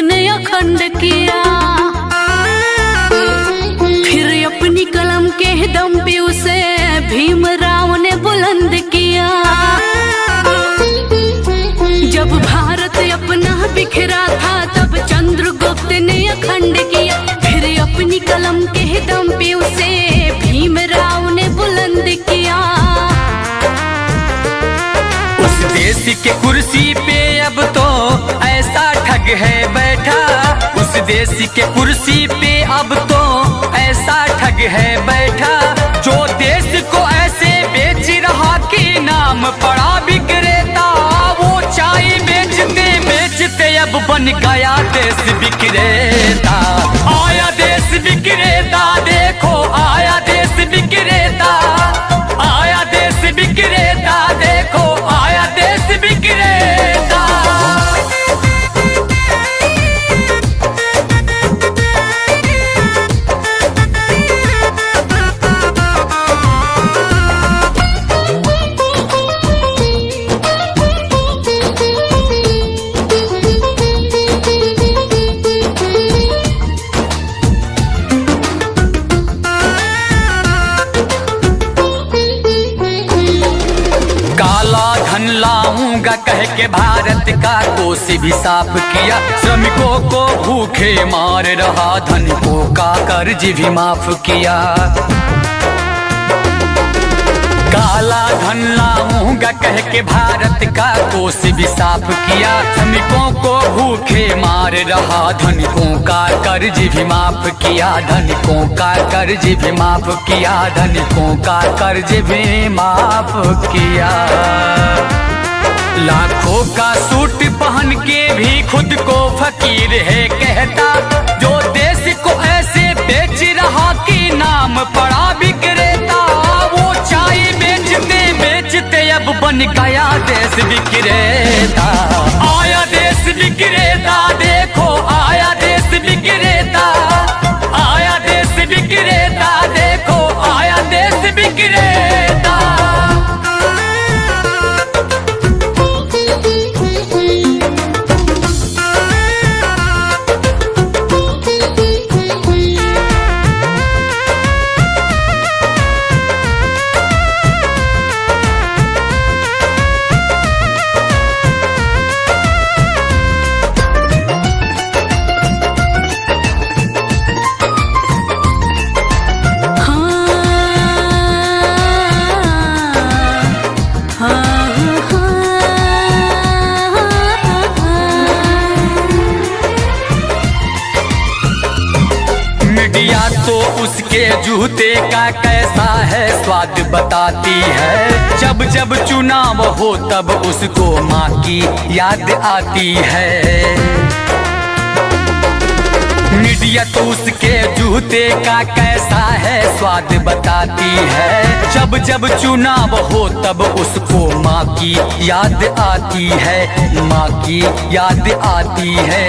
ने अखंड किया, फिर अपनी कलम के दम पे उसे भीमराव ने बुलंद किया। जब भारत अपना बिखरा था तब चंद्रगुप्त ने अखंड किया, फिर अपनी कलम के दम पे उसे भीमराव ने बुलंद किया। उस देश के कुर्सी पे अब तो ऐसा ठग है बैठा, उस देश के कुर्सी पे अब तो ऐसा ठग है बैठा, जो देश को ऐसे बेच रहा कि नाम पड़ा विक्रेता। वो चाय बेचते बेचते अब बन गया देश विक्रेता। आया देश विक्रेता, देखो आया देश विक्रेता, आया देश विक्रेता, देखो आया देश विक्रेता। धन लाऊंगा कह के भारत का कोष भी साफ किया, श्रमिकों को भूखे मार रहा, धनिकों का कर्ज भी माफ किया। काला धन लाऊंगा कह के भारत का कोष भी साफ किया, श्रमिकों को भूखे मार रहा, धनिकों का कर्ज भी माफ किया, धनिकों का कर्ज भी माफ किया, धनिकों का कर्ज भी माफ किया। लाखों का सूट पहन के भी खुद को फकीर है कहता, जो देश को ऐसे बेच रहा कि नाम पड़ा विक्रेता। वो चाय बेचते बेचते अब बन गया देश विक्रेता। आया देश विक्रेता, देखो आया देश विक्रेता, आया देश विक्रेता, देखो आया देश विक्रेता। तो उसके जूते का कैसा है स्वाद बताती है, जब जब चुनाव हो तब उसको माँ की याद आती है। मीडिया तो उसके जूते का कैसा है स्वाद बताती है, जब जब चुनाव हो तब उसको माँ की याद आती है, माँ की याद आती है,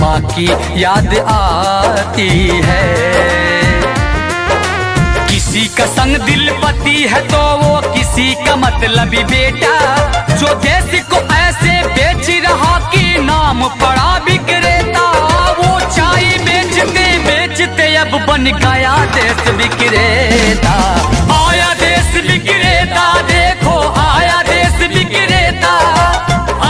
माँ की याद आती है। किसी का संग दिल पति है तो वो किसी का मतलबी बेटा, जो देश को ऐसे बेच रहा कि नाम पड़ा विक्रेता। वो चाय बेचते बेचते अब बन गया देश विक्रेता। आया देश विक्रेता, देखो आया देश विक्रेता,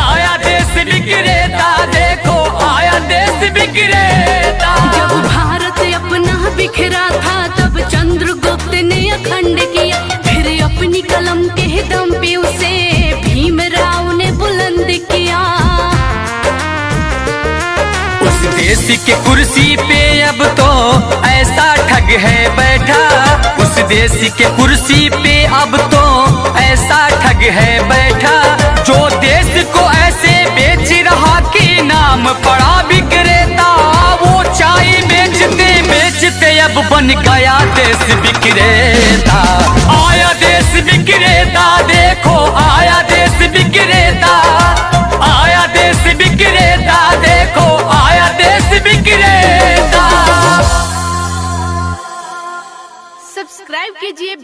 आया देश विक्रेता, देखो आया देश विक्रेता। जब भारत अपना बिखरा था तब चंद्रगुप्त ने अखंड किया, फिर अपनी कलम के दम पे उसे भीमराव ने बुलंद किया। उस देश के कुर्सी पे अब तो ऐसा ठग है बैठा, उस देश के कुर्सी पे अब तो ऐसा ठग है बैठा, जो देश को ऐसे बेच रहा कि नाम पड़ा विक्रेता। वो चाय बेचते बेचते अब बन गया देश विक्रेता। आया देश विक्रेता, देखो आया देश विक्रेता, आया देश विक्रेता, देखो आया देश विक्रेता। सब्सक्राइब कीजिए।